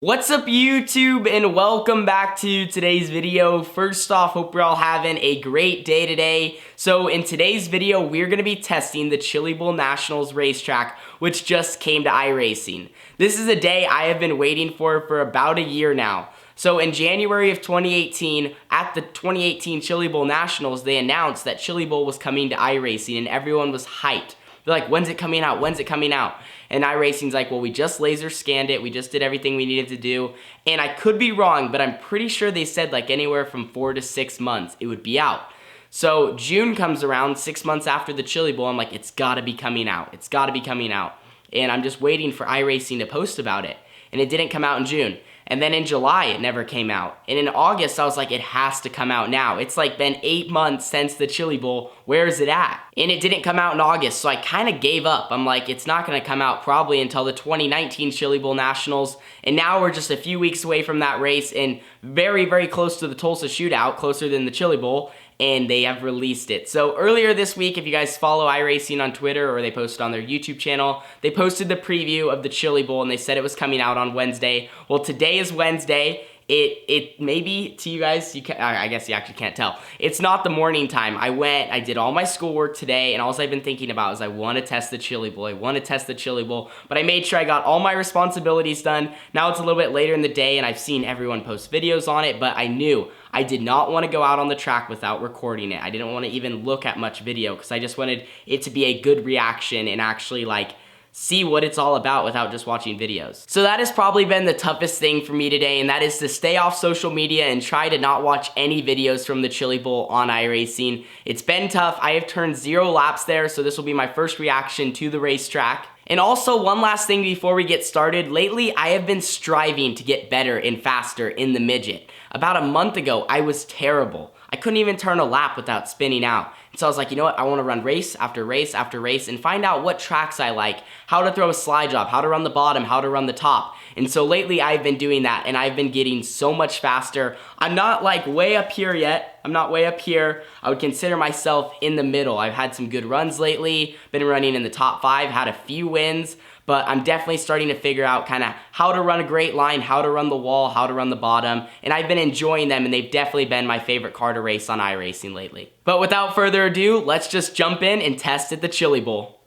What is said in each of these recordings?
What's up YouTube, and welcome back to today's video. First off, hope you're all having a great day today. So in today's video, we're going to be testing the Chili Bowl Nationals racetrack, which just came to iRacing. This is a day I have been waiting for about a year now. So in January of 2018, at the 2018 Chili Bowl Nationals, they announced that Chili Bowl was coming to iRacing, and everyone was hyped. They're like, when's it coming out? When's it coming out? And iRacing's like, well, we just laser scanned it. We just did everything we needed to do. And I could be wrong, but I'm pretty sure they said like anywhere from 4 to 6 months it would be out. So June comes around, 6 months after the Chili Bowl. I'm like, it's gotta be coming out. It's gotta be coming out. And I'm just waiting for iRacing to post about it. And it didn't come out in June. And then in July, it never came out. And in August, I was like, it has to come out now. It's like been 8 months since the Chili Bowl. Where is it at? And it didn't come out in August, so I kind of gave up. I'm like, it's not gonna come out probably until the 2019 Chili Bowl Nationals. And now we're just a few weeks away from that race and very, very close to the Tulsa Shootout, closer than the Chili Bowl. And they have released it. So earlier this week, if you guys follow iRacing on Twitter or they posted on their YouTube channel, they posted the preview of the Chili Bowl and they said it was coming out on Wednesday. Well, today is Wednesday. It maybe to you guys, I guess you actually can't tell. It's not the morning time. I did all my schoolwork today, and all I've been thinking about is I want to test the Chili Bowl. I want to test the Chili Bowl, but I made sure I got all my responsibilities done. Now it's a little bit later in the day, and I've seen everyone post videos on it, but I knew I did not want to go out on the track without recording it. I didn't want to even look at much video because I just wanted it to be a good reaction and actually like see what it's all about without just watching videos. So that has probably been the toughest thing for me today, and that is to stay off social media and try to not watch any videos from the Chili Bowl on iRacing. It's been tough. I have turned 0 laps there, so this will be my first reaction to the racetrack. And also, one last thing before we get started, lately I have been striving to get better and faster in the midget. About a month ago, I was terrible. I couldn't even turn a lap without spinning out. And so I was like, you know what, I want to run race after race after race and find out what tracks I like, how to throw a slide job, how to run the bottom, how to run the top. And so lately I've been doing that, and I've been getting so much faster. I'm not like way up here yet. I'm not way up here. I would consider myself in the middle. I've had some good runs lately, been running in the top 5, had a few wins, but I'm definitely starting to figure out kind of how to run a great line, how to run the wall, how to run the bottom, and I've been enjoying them, and they've definitely been my favorite car to race on iRacing lately. But without further ado, let's just jump in and test at the Chili Bowl.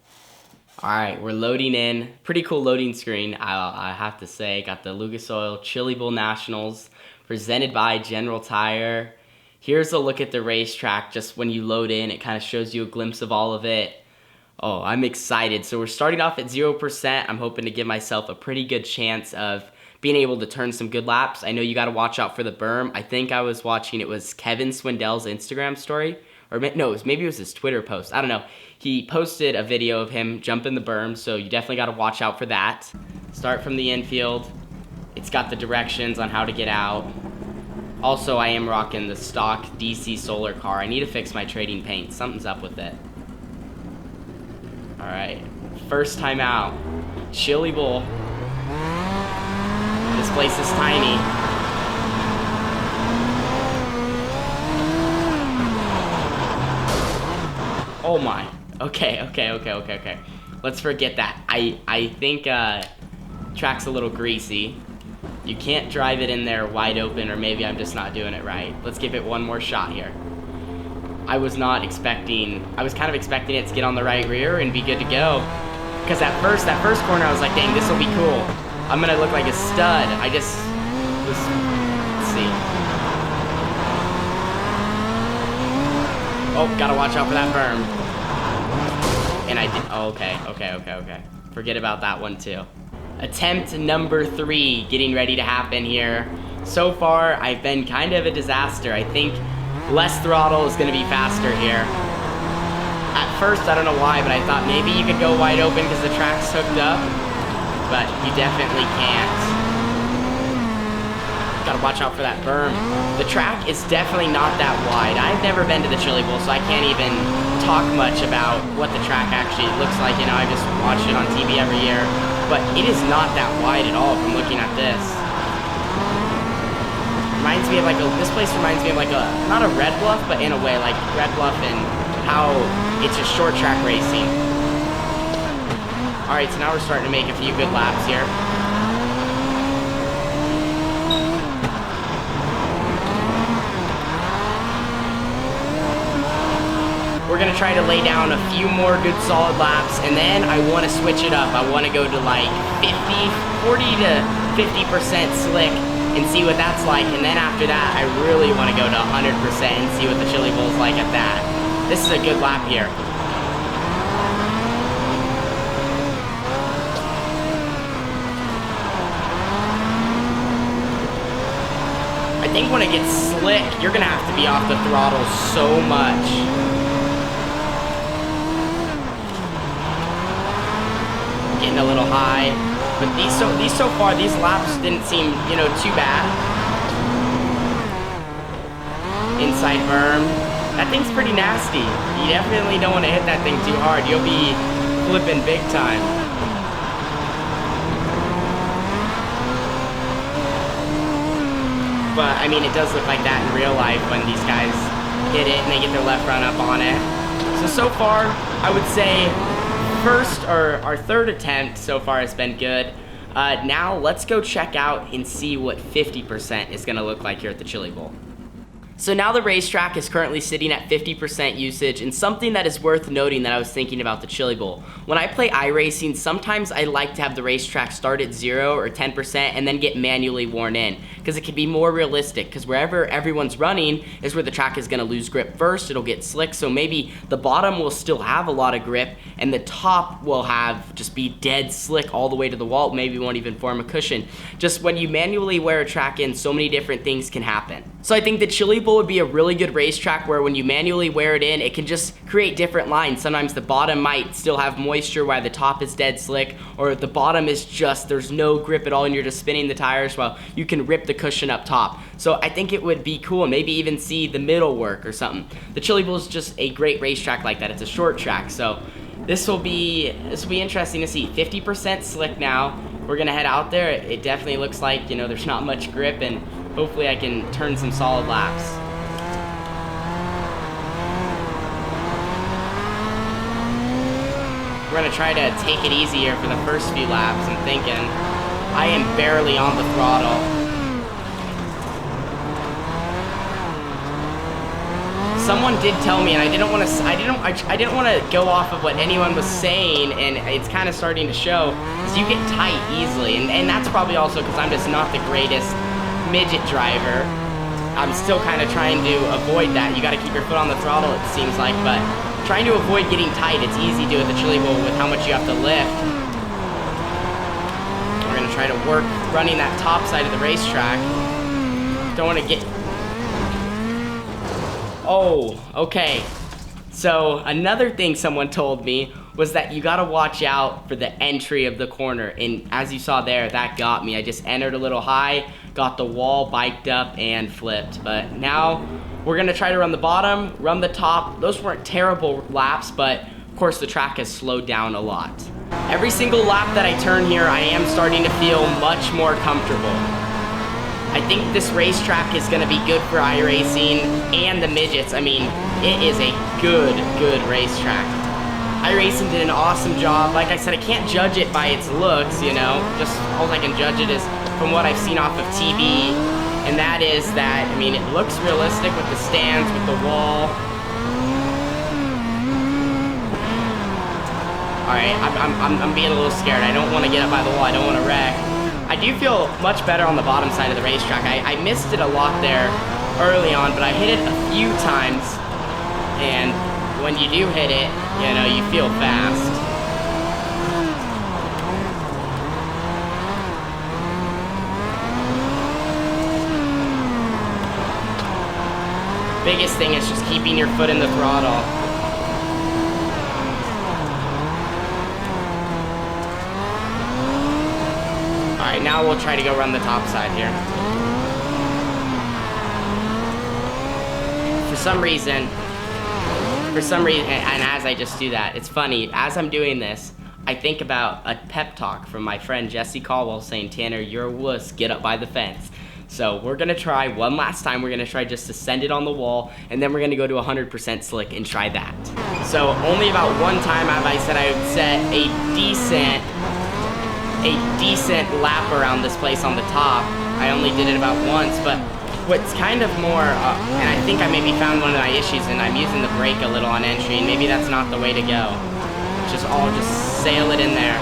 Alright, we're loading in. Pretty cool loading screen, I have to say. Got the Lucas Oil Chili Bowl Nationals presented by General Tire. Here's a look at the racetrack. Just when you load in, it kind of shows you a glimpse of all of it. Oh, I'm excited. So we're starting off at 0%. I'm hoping to give myself a pretty good chance of being able to turn some good laps. I know you got to watch out for the berm. I think I was watching, it was Kevin Swindell's Instagram story. Or no, maybe it was his Twitter post. I don't know. He posted a video of him jumping the berm, so you definitely got to watch out for that. Start from the infield. It's got the directions on how to get out. Also, I am rocking the stock DC solar car. I need to fix my trading paint. Something's up with it. Alright, first time out. Chili Bowl. This place is tiny. Oh my. Okay. Let's forget that. I think track's a little greasy. You can't drive it in there wide open, or maybe I'm just not doing it right. Let's give it one more shot here. I was kind of expecting it to get on the right rear and be good to go. Because that first corner, I was like, dang, this will be cool. I'm gonna look like a stud. Let's see. Oh, gotta watch out for that berm. And I did, oh, okay. Forget about that one too. Attempt number 3, getting ready to happen here. So far, I've been kind of a disaster. I think less throttle is gonna be faster here. At first, I don't know why, but I thought maybe you could go wide open because the track's hooked up, but you definitely can't. Gotta watch out for that berm. The track is definitely not that wide. I've never been to the Chili Bowl, so I can't even talk much about what the track actually looks like. You know, I just watch it on TV every year, but it is not that wide at all from looking at this. Reminds me of like this place reminds me of like not a Red Bluff, but in a way like Red Bluff and how it's just short track racing. Alright, so now we're starting to make a few good laps here. gonna try to lay down a few more good solid laps, and then I want to switch it up. I want to go to like 40 to 50% slick and see what that's like, and then after that, I really want to go to 100% and see what the Chili Bowl is like at that. This is a good lap here. I think when it gets slick, you're gonna have to be off the throttle so much. Getting a little high, but these so far, these laps didn't seem, you know, too bad. Inside berm, that thing's pretty nasty. You definitely don't want to hit that thing too hard. You'll be flipping big time. But I mean, it does look like that in real life when these guys hit it and they get their left front up on it. So far, I would say our third attempt so far has been good. Now let's go check out and see what 50% is gonna look like here at the Chili Bowl. So now the racetrack is currently sitting at 50% usage, and something that is worth noting that I was thinking about the Chili Bowl. When I play iRacing, sometimes I like to have the racetrack start at 0 or 10% and then get manually worn in, because it can be more realistic, because wherever everyone's running is where the track is gonna lose grip first. It'll get slick, so maybe the bottom will still have a lot of grip, and the top will have just be dead slick all the way to the wall, maybe won't even form a cushion. Just when you manually wear a track in, so many different things can happen. So I think the Chili Bowl would be a really good racetrack where when you manually wear it in, it can just create different lines. Sometimes the bottom might still have moisture while the top is dead slick, or the bottom is just, there's no grip at all and you're just spinning the tires while you can rip the cushion up top. So I think it would be cool, maybe even see the middle work or something. The Chili Bowl is just a great racetrack like that. It's a short track, so this will be interesting to see. 50% slick now. We're gonna head out there. It definitely looks like, you know, there's not much grip, and hopefully I can turn some solid laps. We're gonna try to take it easy here for the first few laps. I'm thinking I am barely on the throttle. Someone did tell me, and I didn't want to go off of what anyone was saying, and it's kind of starting to show, is you get tight easily, and that's probably also because I'm just not the greatest midget driver. I'm still kind of trying to avoid that. You got to keep your foot on the throttle, it seems like, but trying to avoid getting tight. It's easy to do at the Chili Bowl with how much you have to lift. We're going to try to work running that top side of the racetrack. Don't want to get... Oh, okay. So another thing someone told me was that you got to watch out for the entry of the corner. And as you saw there, that got me. I just entered a little high, got the wall, biked up, and flipped. But now we're going to try to run the bottom, run the top. Those weren't terrible laps, but of course the track has slowed down a lot. Every single lap that I turn here, I am starting to feel much more comfortable. I think this racetrack is going to be good for iRacing and the midgets. I mean, it is a good racetrack. iRacing did an awesome job. Like I said, I can't judge it by its looks, you know. Just all I can judge it is from what I've seen off of TV. And that is that, I mean, it looks realistic with the stands, with the wall. Alright, I'm being a little scared. I don't want to get up by the wall. I don't want to wreck. I do feel much better on the bottom side of the racetrack. I missed it a lot there early on, but I hit it a few times. And when you do hit it, you know, you feel fast. Biggest thing is just keeping your foot in the throttle. Alright, now we'll try to go run the top side here. For some reason, and as I just do that, it's funny, as I'm doing this, I think about a pep talk from my friend Jesse Caldwell saying, Tanner, you're a wuss, get up by the fence. So we're gonna try one last time. We're gonna try just to send it on the wall, and then we're gonna go to 100% slick and try that. So only about one time have I said I would set a decent lap around this place on the top. I only did it about once, but What's kind of more, and I think I maybe found one of my issues, and I'm using the brake a little on entry, and maybe that's not the way to go. Just sail it in there.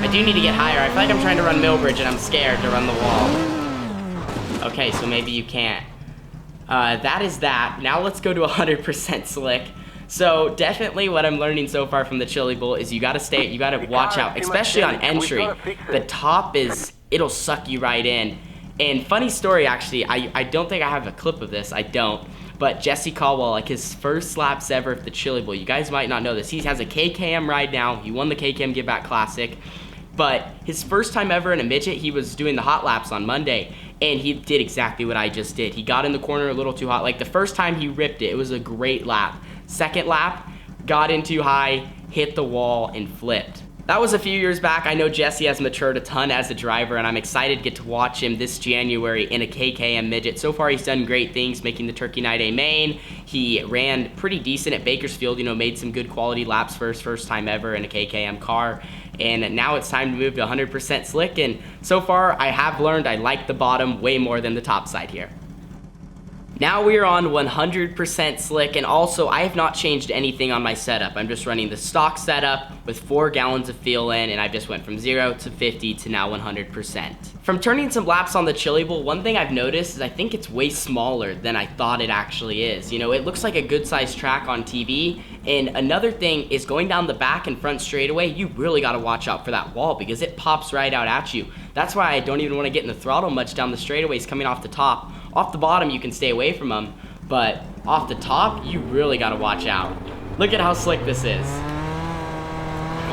I do need to get higher. I feel like I'm trying to run Millbridge, and I'm scared to run the wall. Okay, so maybe you can't. That is that. Now let's go to 100% slick. So definitely what I'm learning so far from the Chili Bowl is you gotta watch out, especially on entry. The top it'll suck you right in. And funny story, actually, I don't think I have a clip of this, I don't. But Jesse Caldwell, like his first laps ever at the Chili Bowl, you guys might not know this. He has a KKM ride now. He won the KKM Give Back Classic. But his first time ever in a midget, he was doing the hot laps on Monday. And he did exactly what I just did. He got in the corner a little too hot. Like the first time he ripped it, it was a great lap. Second lap, got in too high, hit the wall, and flipped. That was a few years back. I know Jesse has matured a ton as a driver, and I'm excited to get to watch him this January in a KKM midget. So far, he's done great things, making the Turkey Night A main. He ran pretty decent at Bakersfield, you know, made some good quality laps for his first time ever in a KKM car. And now it's time to move to 100% slick, and so far, I have learned I like the bottom way more than the top side here. Now we are on 100% slick, and also I have not changed anything on my setup. I'm just running the stock setup with 4 gallons of fuel in, and I just went from 0 to 50 to now 100%. From turning some laps on the Chili Bowl, one thing I've noticed is I think it's way smaller than I thought it actually is. You know, it looks like a good sized track on TV, and another thing is going down the back and front straightaway, you really got to watch out for that wall because it pops right out at you. That's why I don't even want to get in the throttle much down the straightaways coming off the top. Off the bottom, you can stay away from them, but off the top, you really gotta watch out. Look at how slick this is.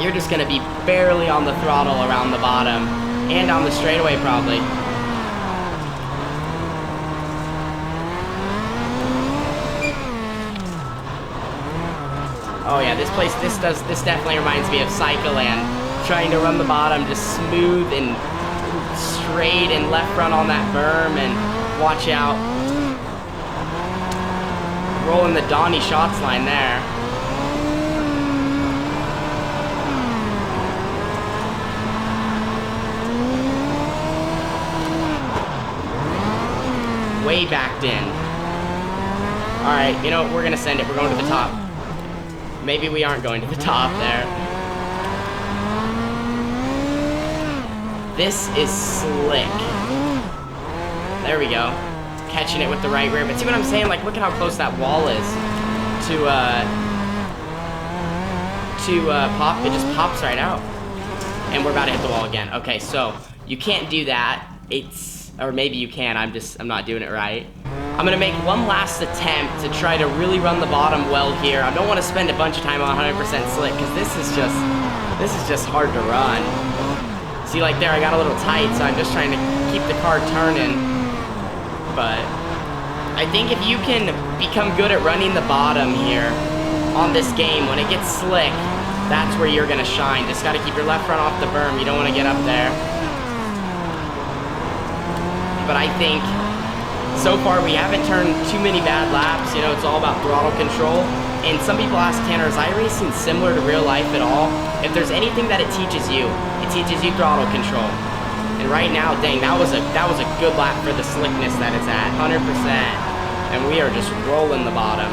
You're just gonna be barely on the throttle around the bottom, and on the straightaway probably. Oh yeah, this definitely reminds me of Cycleland. Trying to run the bottom just smooth and straight and left front on that berm, and watch out. Rolling the Donnie Schatz line there. Way backed in. Alright, you know, we're gonna send it. We're going to the top. Maybe we aren't going to the top there. This is slick. There we go. Catching it with the right rear. But see what I'm saying? Like, look at how close that wall is to pop. It just pops right out. And we're about to hit the wall again. Okay, so you can't do that. Or maybe you can. I'm not doing it right. I'm gonna make one last attempt to try to really run the bottom well here. I don't want to spend a bunch of time on 100% slick because this is just hard to run. See, like there, I got a little tight, so I'm just trying to keep the car turning. But I think if you can become good at running the bottom here on this game, when it gets slick, that's where you're gonna shine. Just gotta keep your left front off the berm. You don't wanna get up there. But I think so far we haven't turned too many bad laps. You know, it's all about throttle control. And some people ask, Tanner, is iRacing similar to real life at all? If there's anything that it teaches you throttle control. And right now, dang, that was a good lap for the slickness that it's at, 100%. And we are just rolling the bottom.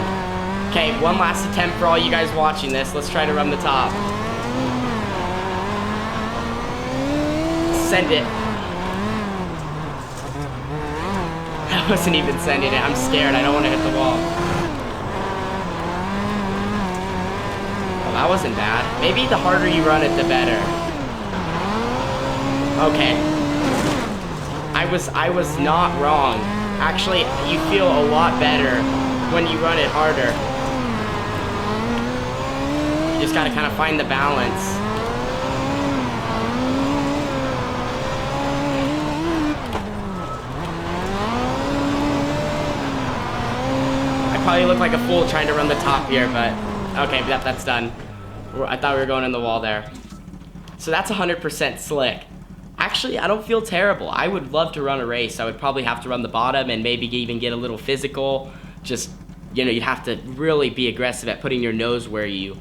Okay, one last attempt for all you guys watching this. Let's try to run the top. Send it. I wasn't even sending it. I'm scared. I don't want to hit the wall. Well, that wasn't bad. Maybe the harder you run it, the better. Okay. I was not wrong. Actually, you feel a lot better when you run it harder. You just gotta kind of find the balance. I probably look like a fool trying to run the top here, but okay, that's done. I thought we were going in the wall there. So that's 100% slick. Actually, I don't feel terrible. I would love to run a race. I would probably have to run the bottom and maybe even get a little physical. Just, you know, you'd have to really be aggressive at putting your nose where you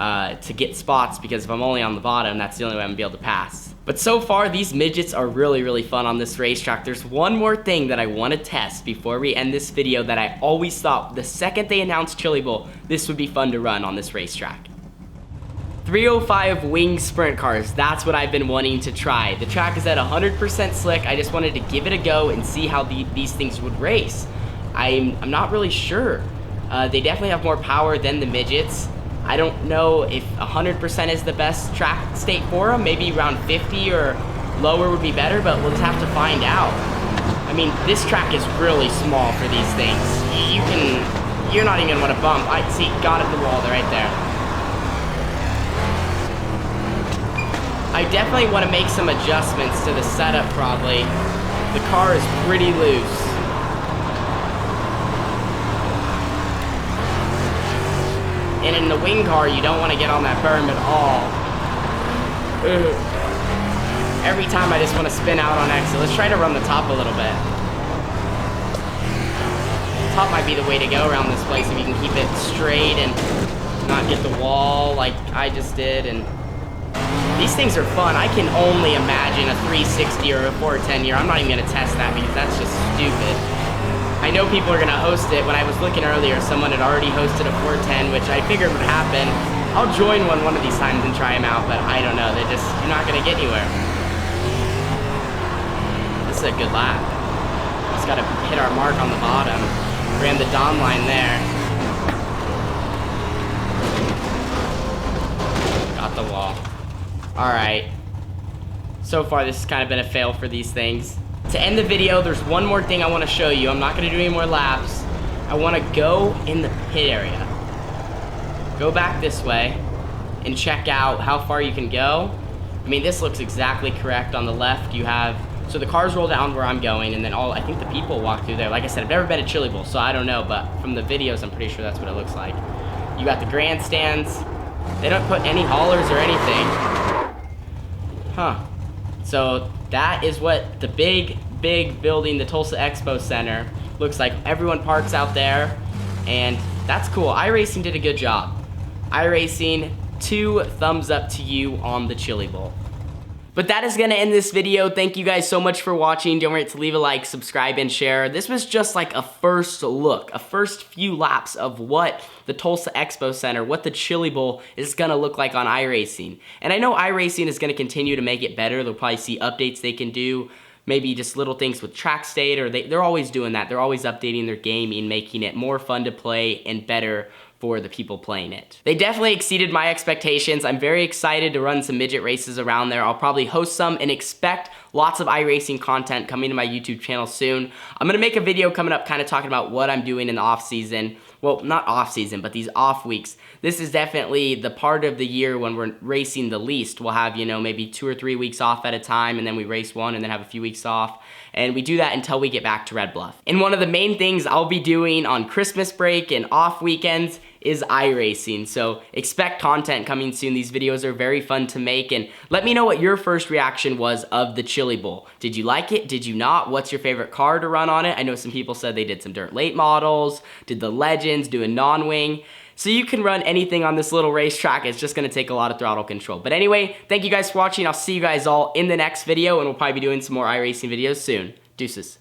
to get spots, because if I'm only on the bottom, that's the only way I'm gonna be able to pass. But so far, these midgets are really, really fun on this racetrack. There's one more thing that I want to test before we end this video that I always thought the second they announced Chili Bowl, this would be fun to run on this racetrack. 305 wing sprint cars, that's what I've been wanting to try. The track is at 100% slick. I just wanted to give it a go and see how these things would race. I'm not really sure. They definitely have more power than the midgets. I don't know if 100% is the best track state for them. Maybe around 50 or lower would be better, but we'll just have to find out. I mean, this track is really small for these things. You're not even gonna want to bump. I see, got at the wall right there. I definitely want to make some adjustments to the setup probably. The car is pretty loose. And in the wing car, you don't want to get on that berm at all. Ugh. Every time I just want to spin out on exit. Let's try to run the top a little bit. Top might be the way to go around this place if you can keep it straight and not get the wall like I just did. And these things are fun. I can only imagine a 360 or a 410 here. I'm not even going to test that because that's just stupid. I know people are gonna host it. When I was looking earlier, someone had already hosted a 410, which I figured would happen. I'll join one of these times and try them out, but I don't know. You're not gonna get anywhere. This is a good lap. Just gotta hit our mark on the bottom. Ran the Dom line there. Got the wall. All right. So far, this has kind of been a fail for these things. To end the video, there's one more thing I want to show you. I'm not going to do any more laps. I want to go in the pit area. Go back this way and check out how far you can go. I mean, this looks exactly correct. On the left, you have, so the cars roll down where I'm going, and then I think the people walk through there. Like I said, I've never been to Chili Bowl, so I don't know, but from the videos, I'm pretty sure that's what it looks like. You got the grandstands. They don't put any haulers or anything. Huh. So that is what the big building, the Tulsa Expo Center, looks like. Everyone parks out there, and that's cool. iRacing did a good job. iRacing, 2 thumbs up to you on the Chili Bowl. But that is gonna end this video. Thank you guys so much for watching. Don't forget to leave a like, subscribe, and share. This was just like a first look, a first few laps of what the Tulsa Expo Center, what the Chili Bowl is gonna look like on iRacing. And I know iRacing is gonna continue to make it better. They'll probably see updates they can do, maybe just little things with track state, or they're always doing that. They're always updating their game and making it more fun to play and better for the people playing it. They definitely exceeded my expectations. I'm very excited to run some midget races around there. I'll probably host some and expect lots of iRacing content coming to my YouTube channel soon. I'm gonna make a video coming up kind of talking about what I'm doing in the off season. Well, not off season, but these off weeks. This is definitely the part of the year when we're racing the least. We'll have, you know, maybe 2 or 3 weeks off at a time, and then we race one and then have a few weeks off. And we do that until we get back to Red Bluff. And one of the main things I'll be doing on Christmas break and off weekends is iRacing. So expect content coming soon. These videos are very fun to make, and let me know what your first reaction was of the Chili Bowl. Did you like it? Did you not? What's your favorite car to run on it? I know some people said they did some dirt late models, did the Legends, do a non-wing. So you can run anything on this little racetrack. It's just gonna take a lot of throttle control. But anyway, thank you guys for watching. I'll see you guys all in the next video, and we'll probably be doing some more iRacing videos soon. Deuces.